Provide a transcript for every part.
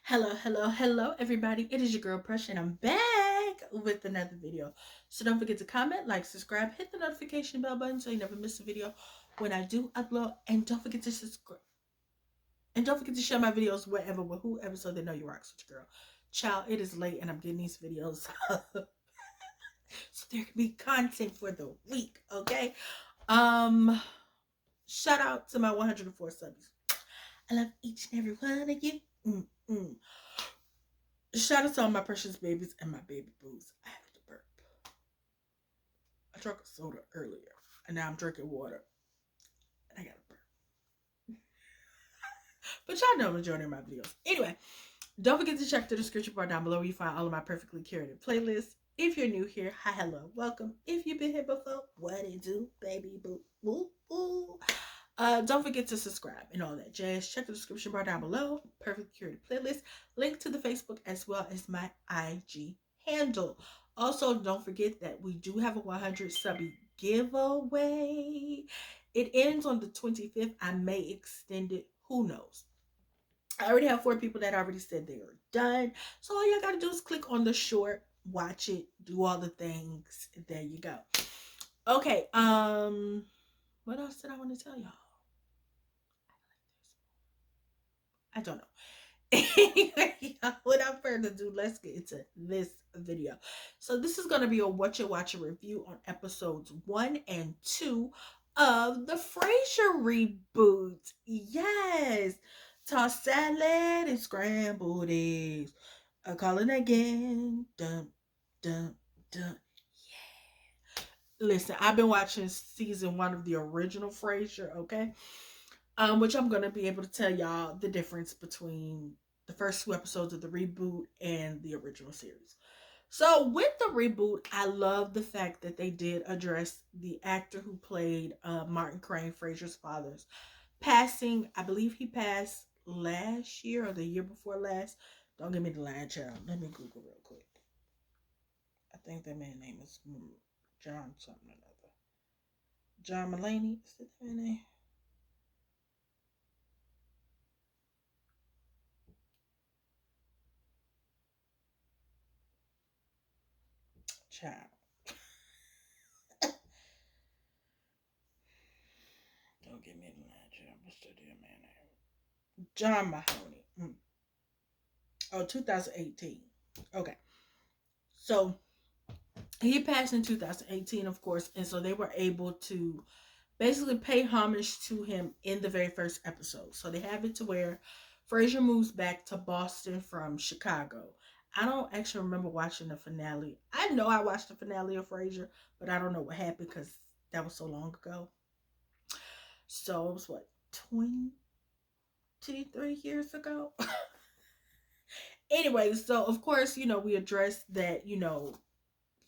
Hello, everybody. It is your girl, Precious, and I'm back with another video. So don't forget to comment, like, subscribe, hit the notification bell button so you never miss a video when I do upload. And don't forget to subscribe. And don't forget to share my videos wherever, with whoever, so they know you rock such girl. Child, it is late and I'm getting these videos so there can be content for the week, okay? Um, Shout out to my 104 subs. I love each and every one of you. Mm-mm. Shout out to all my precious babies and my baby boos. I have to burp. I drank a soda earlier, and now I'm drinking water, and I gotta burp. But y'all know I'm enjoying my videos. Anyway, don't forget to check the description bar down below where you find all of my perfectly curated playlists. If you're new here, hi, hello, welcome. If you've been here before, what it do, baby boo, woo, woo. Don't forget to subscribe and all that jazz. Check the description bar down below. Perfectly curated playlist. Link to the Facebook as well as my IG handle. Also, don't forget that we do have a 100 subby giveaway. It ends on the 25th. I may extend it. Who knows? I already have 4 people that already said they are done. So all y'all gotta do is click on the short, watch it, do all the things. There you go. Okay, what else did I want to tell y'all? I don't know. Anyway, without further ado, let's get into this video. So this is going to be a Whatcha review on episodes 1 and 2 of the Frasier Reboot. Yes. Tossed salad and scrambled eggs. I'm calling again. Dun, dun, dun. Listen, I've been watching season 1 of the original Frasier, okay? Which I'm gonna be able to tell y'all the difference between the first 2 episodes of the reboot and the original series. So with the reboot, I love the fact that they did address the actor who played Martin Crane, Frasier's father's passing. I believe he passed last year or the year before last. Don't give me the line, child. Let me Google real quick. I think that man's name is John something or other. John Mulaney. Is that the name? Child. Don't give me the line, child. What's the damn man name? John Mahoney. Oh, 2018. Okay. So he passed in 2018, of course, and so they were able to basically pay homage to him in the very first episode. So they have it to where Frasier moves back to Boston from Chicago. I don't actually remember watching the finale. I know I watched the finale of Frasier, but I don't know what happened because that was so long ago. So it was what, 23 years ago? Anyway, so of course, we addressed that,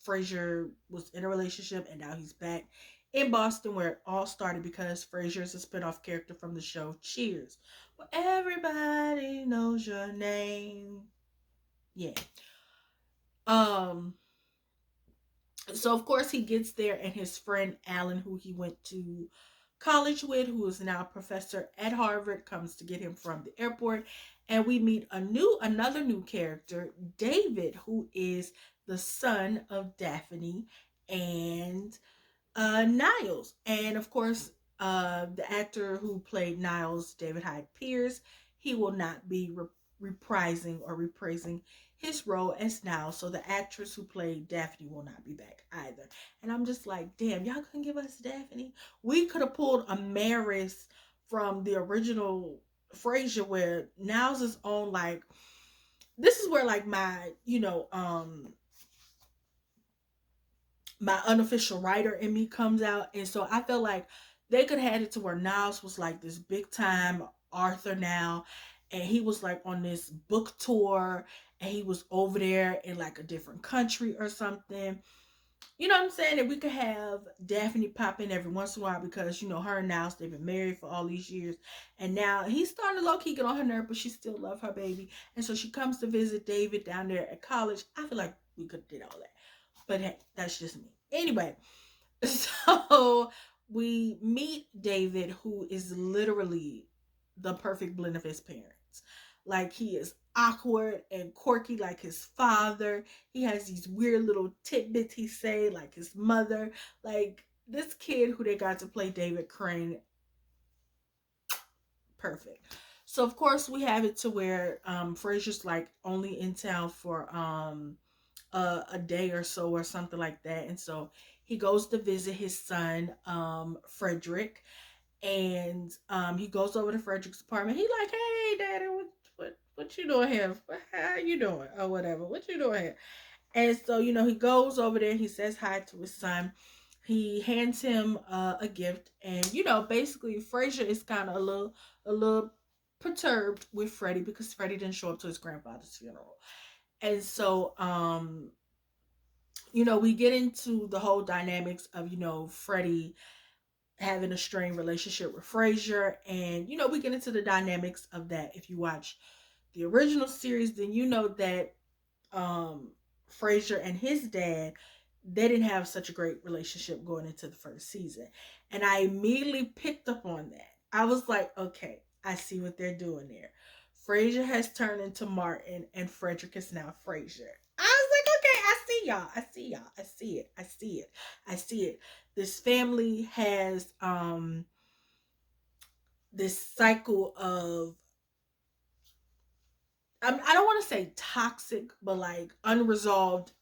Frasier was in a relationship and now he's back in Boston where it all started because Frasier is a spinoff character from the show Cheers. Well, everybody knows your name. Yeah. Um, so of course he gets there and his friend Alan, who he went to college with, who is now a professor at Harvard, comes to get him from the airport. And we meet another new character, David, who is the son of Daphne and Niles. And of course, the actor who played Niles, David Hyde Pierce, he will not be reprising his role as Niles. So the actress who played Daphne will not be back either. And I'm just like, damn, y'all couldn't give us Daphne. We could have pulled a Maris from the original Frasier, where Niles is on, like, this is where like my unofficial writer in me comes out. And so I felt like they could have had it to where Niles was like this big time Arthur now, and he was like on this book tour, and he was over there in like a different country or something. You know what I'm saying? And we could have Daphne pop in every once in a while because, her and Niles, they've been married for all these years. And now he's starting to low-key get on her nerve, but she still loves her baby. And so she comes to visit David down there at college. I feel like we could have did all that. But hey, that's just me. Anyway, so we meet David, who is literally the perfect blend of his parents. Like, he is awkward and quirky like his father. He has these weird little tidbits he say like his mother. Like this kid who they got to play David Crane, perfect. So of course we have it to where Frasier's like only in town for a day or so or something like that. And so he goes to visit his son, Frederick, and he goes over to Frederick's apartment. He like, hey, daddy, what you doing here? How you doing? Or whatever. What you doing here? And so, he goes over there. He says hi to his son. He hands him a gift, and basically, Frasier is kind of a little perturbed with Freddie because Freddie didn't show up to his grandfather's funeral. And so, we get into the whole dynamics of Freddie having a strained relationship with Frasier, and we get into the dynamics of that. If you watch the original series, then you know that um Frasier and his dad, they didn't have such a great relationship going into the first season. And I immediately picked up on that. I was like, okay, I see what they're doing there. Frasier has turned into Martin and Frederick is now Frasier. I was like, okay, I see y'all. I see y'all. I see it. I see it. I see it. This family has this cycle of I don't want to say toxic, but like unresolved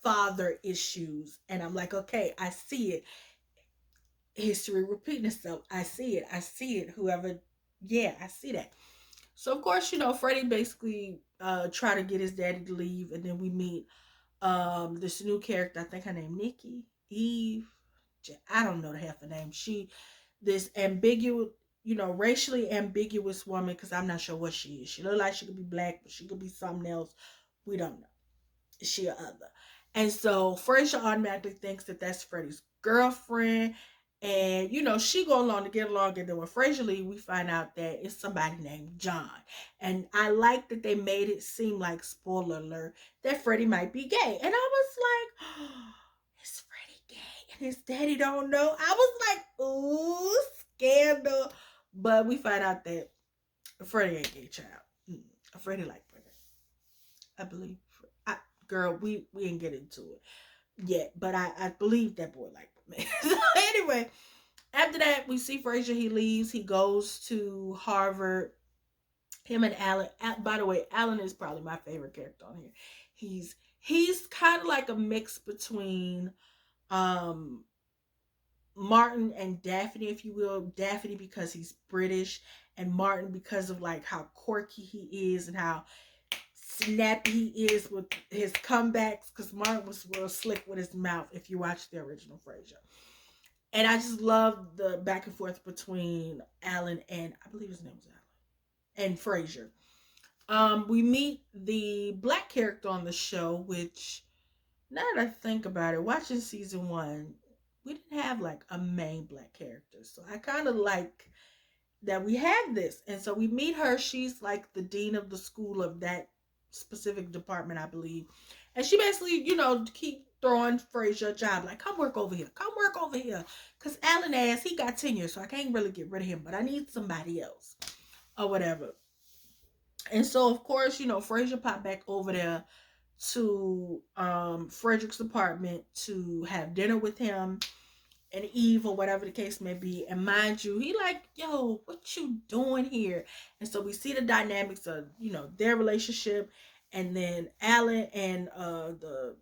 father issues. And I'm like, okay, I see it. History repeating itself. I see it. I see it. Whoever, yeah, I see that. So of course, Freddie basically try to get his daddy to leave, and then we meet this new character. I think her name Nikki, Eve. I don't know the half her name. She this ambiguous, racially ambiguous woman, because I'm not sure what she is. She look like she could be black, but she could be something else. We don't know. Is she a other? And so Frasier automatically thinks that that's Freddie's girlfriend. And she go along to get along, and then when Frasier leave, we find out that it's somebody named John. And I like that they made it seem like, spoiler alert, that Freddie might be gay. And I was like, oh, is Freddie gay? And his daddy don't know. I was like, ooh, scandal. But we find out that Freddie ain't gay, child. Freddie like Freddie, I believe. Girl, we ain't get into it yet, but I believe that boy like me. So anyway, after that, we see Frasier. He leaves. He goes to Harvard. Him and Alan. By the way, Alan is probably my favorite character on here. He's kind of like a mix between um Martin and Daphne, if you will. Daphne because he's British, and Martin because of like how quirky he is and how snappy he is with his comebacks. Because Martin was real slick with his mouth if you watch the original Frasier. And I just love the back and forth between Alan and I believe his name was Alan and Frasier. We meet the black character on the show, which now that I think about it, watching season one, we didn't have like a main black character. So I kind of like that we have this. And so we meet her. She's like the dean of the school of that specific department, I believe. And she basically, keep throwing Frasier a job. Like, come work over here. Come work over here. Because Alan ass, he got tenure, so I can't really get rid of him. But I need somebody else. Or whatever. And so, of course, Frasier popped back over there to Frederick's apartment to have dinner with him and Eve or whatever the case may be. And mind you, he like, yo, what you doing here? And so we see the dynamics of, their relationship. And then Alan and the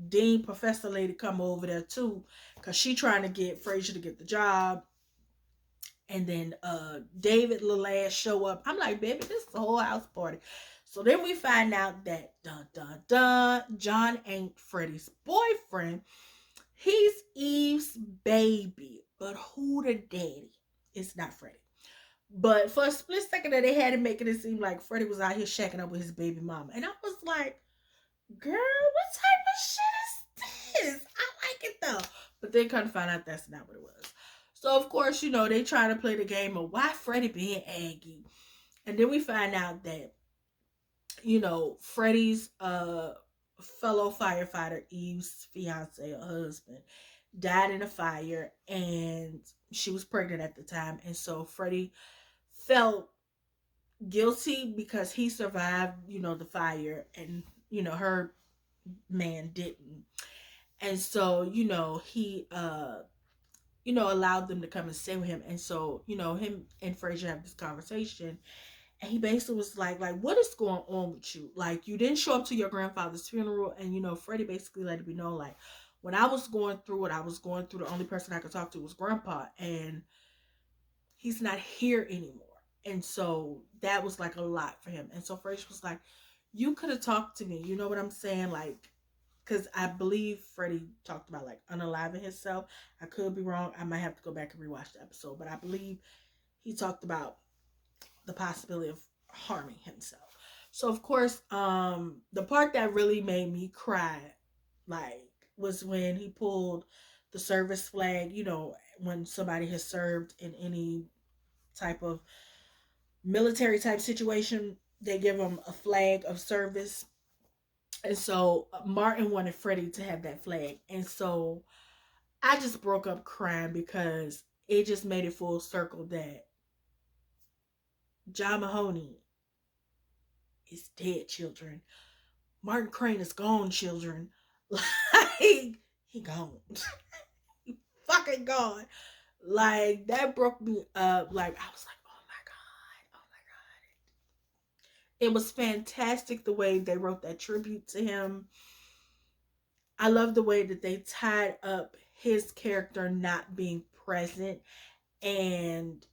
dean professor lady come over there too, because she trying to get Frasier to get the job. And then David little ass show up. I'm like, baby, this is a whole house party. So then we find out that dun dun dun, John ain't Freddie's boyfriend. He's Eve's baby. But who the daddy? It's not Freddie. But for a split second that they had it making it seem like Freddie was out here shacking up with his baby mama. And I was like, girl, what type of shit is this? I like it though. But then kind of find out that's not what it was. So of course, they try to play the game of why Freddie being Aggie. And then we find out that, Freddie's fellow firefighter, Eve's fiance or husband, died in a fire, and she was pregnant at the time. And so Freddie felt guilty because he survived, the fire, and her man didn't. And so, he allowed them to come and stay with him. And so, him and Frasier have this conversation, and he basically was like, what is going on with you? Like, you didn't show up to your grandfather's funeral. And, Freddie basically let it be known, like, when I was going through what I was going through, the only person I could talk to was Grandpa, and he's not here anymore. And so that was like a lot for him. And so Frasier was like, you could have talked to me. You know what I'm saying? Like, because I believe Freddie talked about like unaliving himself. I could be wrong. I might have to go back and rewatch the episode, but I believe he talked about the possibility of harming himself. So of course, the part that really made me cry, like, was when he pulled the service flag. When somebody has served in any type of military type situation, they give them a flag of service. And so Martin wanted Freddie to have that flag. And so I just broke up crying because it just made it full circle that John Mahoney is dead, children. Martin Crane is gone, children. Like, he gone. He fucking gone. Like, that broke me up. Like, I was like, oh my God. Oh my God. It was fantastic the way they wrote that tribute to him. I love the way that they tied up his character not being present, and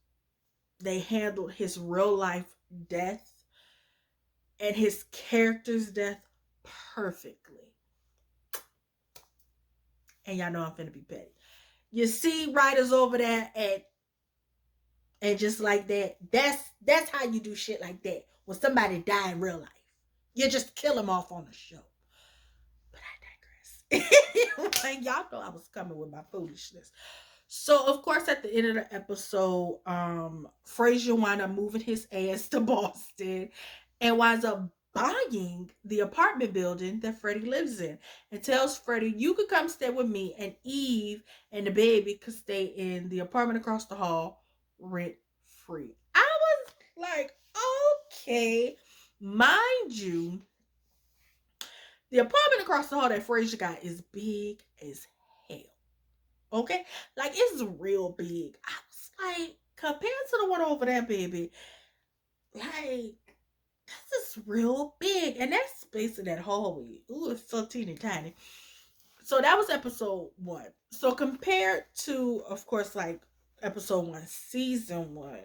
they handled his real life death and his character's death perfectly. And y'all know I'm finna be petty. You see writers over there and just like that, that's how you do shit like that. When somebody die in real life, you just kill them off on the show. But I digress. Y'all know I was coming with my foolishness. So of course, at the end of the episode, Frasier wound up moving his ass to Boston and winds up buying the apartment building that Freddie lives in, and tells Freddie, you could come stay with me, and Eve and the baby could stay in the apartment across the hall rent free. I was like, okay. Mind you, the apartment across the hall that Frasier got is big as hell. Okay? Like, it's real big. I was like, compared to the one over there, baby, like, this is real big. And that space in that hallway, ooh, it's so teeny tiny. So that was episode 1. So compared to, of course, like episode 1, season 1,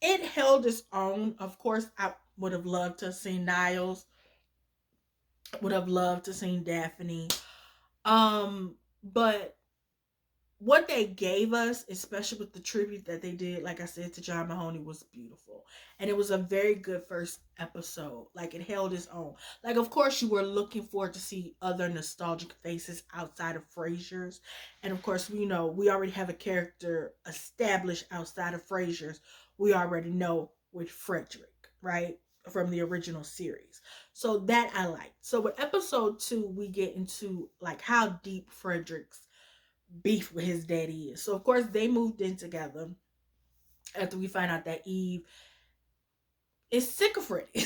it held its own. Of course, I would have loved to have seen Niles, would have loved to have seen Daphne. But what they gave us, especially with the tribute that they did, like I said, to John Mahoney, was beautiful. And it was a very good first episode. Like, it held its own. Like, of course, you were looking forward to see other nostalgic faces outside of Frasier's. And of course, we know we already have a character established outside of Frasier's. We already know with Frederick, right? From the original series. So that I liked. So with episode 2, we get into like how deep Frederick's beef with his daddy is. So of course they moved in together after we find out that Eve is sick of Freddie.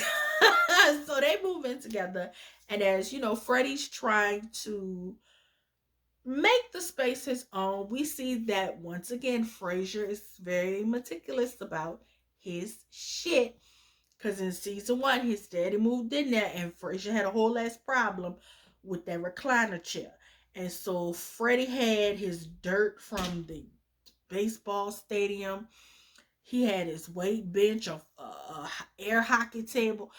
So they move in together, and as Freddie's trying to make the space his own, we see that once again Frasier is very meticulous about his shit. Because in season 1, his daddy moved in there, and Frasier had a whole ass problem with that recliner chair. And so Freddie had his dirt from the baseball stadium. He had his weight bench, of air hockey table.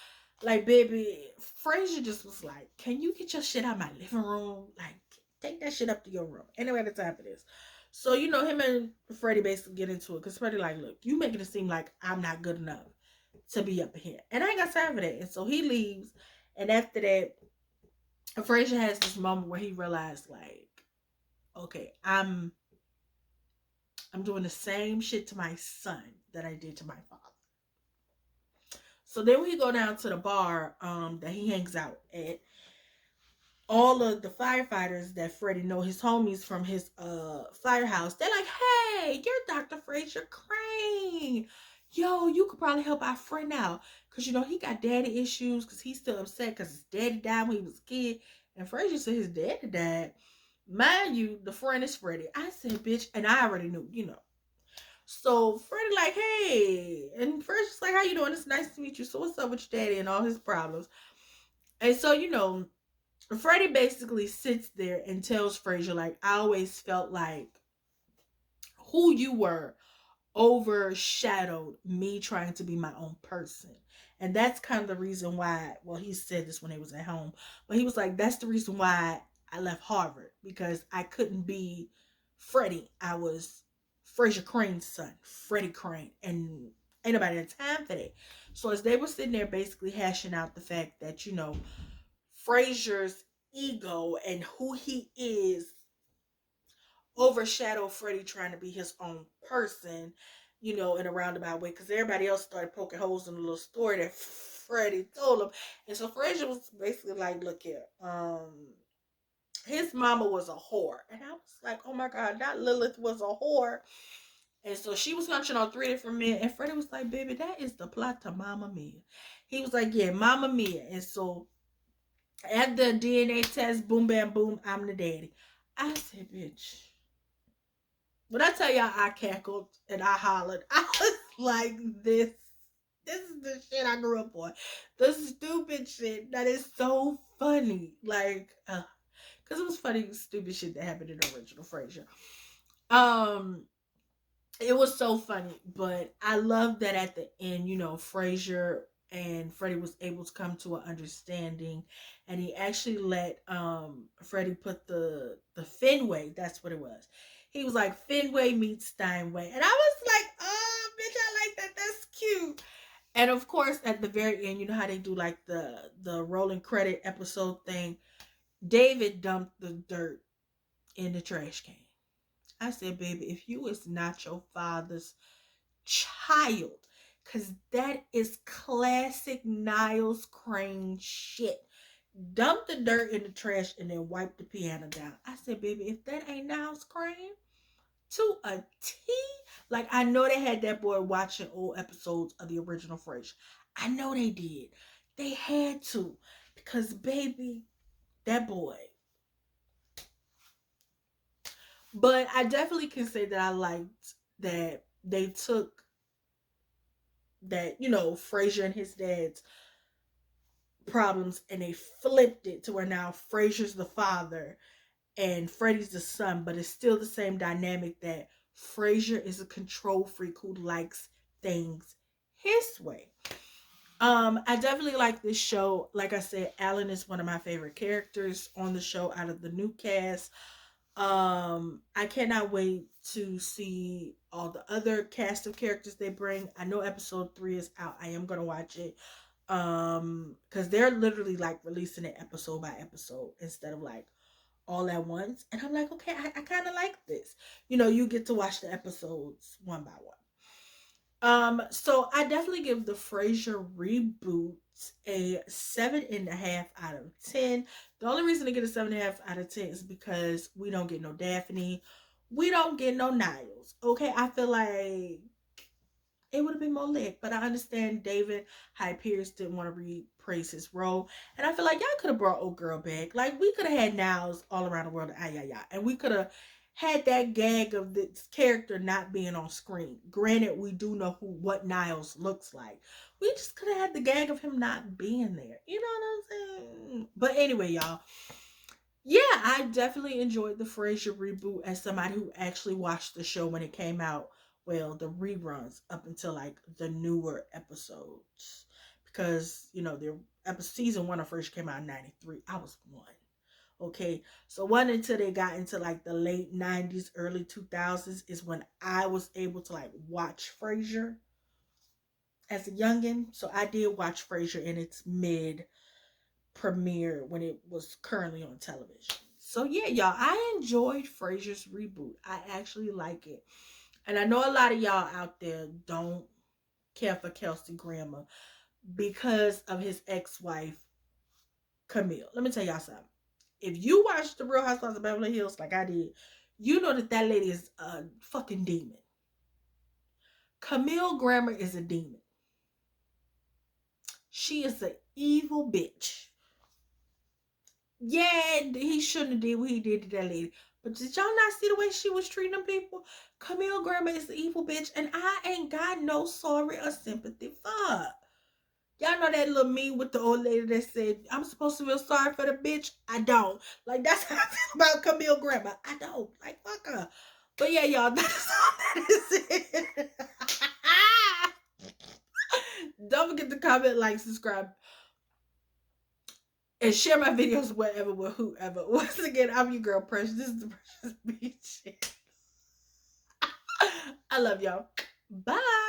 Like, baby, Frasier just was like, can you get your shit out of my living room? Like, take that shit up to your room. Anyway, the time for this. So, him and Freddie basically get into it. Because Freddie like, look, you making it seem like I'm not good enough to be up here. And I ain't got time for that. And so he leaves. And after that, Frasier has this moment where he realized, like, okay, I'm doing the same shit to my son that I did to my father. So then we go down to the bar that he hangs out at. All of the firefighters that Freddie know, his homies from his firehouse, they're like, hey, you're Dr. Frasier Crane. yo, you could probably help our friend out. Cause you know, he got daddy issues because he's still upset because his daddy died when he was a kid. And Frasier said his daddy died. Mind you, the friend is Freddie. I said, bitch, and I already knew, you know. So Freddie like, hey, and Freddy's like, how you doing? It's nice to meet you. So what's up with your daddy and all his problems? And so, you know, Freddie basically sits there and tells Frasier, like, I always felt like who you were overshadowed me trying to be my own person. And that's kind of the reason why, well, he said this when he was at home, but he was like, that's the reason why I left Harvard, because I couldn't be Freddie. I was Frasier Crane's son, Freddie Crane, and ain't nobody had time for that. So as they were sitting there basically hashing out the fact that, you know, Frasier's ego and who he is overshadow Freddie trying to be his own person, you know, in a roundabout way, because everybody else started poking holes in the little story that Freddie told him. And so Frasier was basically like, look here, his mama was a whore. And I was like, oh my God, that Lilith was a whore. And so she was hunching on three different men. And Freddie was like, baby, that is the plot to Mama Mia. He was like, yeah, Mama Mia. And so at the DNA test, boom, bam, boom, I'm the daddy. I said, bitch. When I tell y'all I cackled and I hollered, I was like, this is the shit I grew up on. The stupid shit that is so funny. Like, because it was funny, stupid shit that happened in the original Frasier. Um, it was so funny, but I love that at the end, you know, Frasier and Freddie was able to come to an understanding, and he actually let Freddie put the Fenway. That's what it was. He was like, Fenway meets Steinway, and I was like, oh bitch, I like that. That's cute. And of course, at the very end, you know how they do like the rolling credit episode thing. David dumped the dirt in the trash can. I said, baby, if you is not your father's child, because that is classic Niles Crane shit. Dump the dirt in the trash and then wipe the piano down. I said, baby, if that ain't Niles Crane to a T, like I know they had that boy watching old episodes of the original Frasier. I know they did. They had to, because baby, that boy. But I definitely can say that I liked that they took that, you know, Frasier and his dad's problems and they flipped it to where now Frasier's the father and Freddie's the son, but it's still the same dynamic that Frasier is a control freak who likes things his way. I definitely like this show. Like I said, Alan is one of my favorite characters on the show out of the new cast. I cannot wait to see all the other cast of characters they bring. I know episode 3 is out. I am gonna watch it. Because they're literally like releasing it episode by episode instead of like all at once. And I'm like, okay, I kind of like this. You know, you get to watch the episodes one by one. So I definitely give the Frasier Reboot a 7.5 out of 10. The only reason to get a 7.5 out of 10 is because we don't get no Daphne. We don't get no Niles. Okay, I feel like it would have been more lit. But I understand David Hyde Pierce didn't want to reprise his role. And I feel like y'all could have brought old girl back. Like we could have had Niles all around the world. And we could have had that gag of this character not being on screen. Granted, we do know what Niles looks like. We just could have had the gag of him not being there. You know what I'm saying? But anyway, y'all. Yeah, I definitely enjoyed the Frasier reboot as somebody who actually watched the show when it came out. Well, the reruns up until like the newer episodes. Because, you know, the season 1 of Frasier came out in 93. I was 1. Okay, so one until they got into like the late 90s, early 2000s is when I was able to like watch Frasier as a youngin. So I did watch Frasier in its mid premiere when it was currently on television. So yeah, y'all, I enjoyed Frasier's Reboot. I actually like it. And I know a lot of y'all out there don't care for Kelsey Grammer because of his ex-wife, Camille. Let me tell y'all something. If you watch The Real Housewives of Beverly Hills like I did, you know that that lady is a fucking demon. Camille Grammer is a demon. She is an evil bitch. Yeah, he shouldn't have did what he did to that lady. But did y'all not see the way she was treating them people? Camille Grammer is the evil bitch, and I ain't got no sorry or sympathy for her. Y'all know that little meme with the old lady that said, I'm supposed to feel sorry for the bitch? I don't. Like, that's how I feel about Camille Grammer. I don't. Like, fuck her. But yeah, y'all, that's all that is it. Don't forget to comment, like, subscribe, and share my videos wherever, with whoever. Once again, I'm your girl, Precious. This is the Precious Beach. I love y'all. Bye.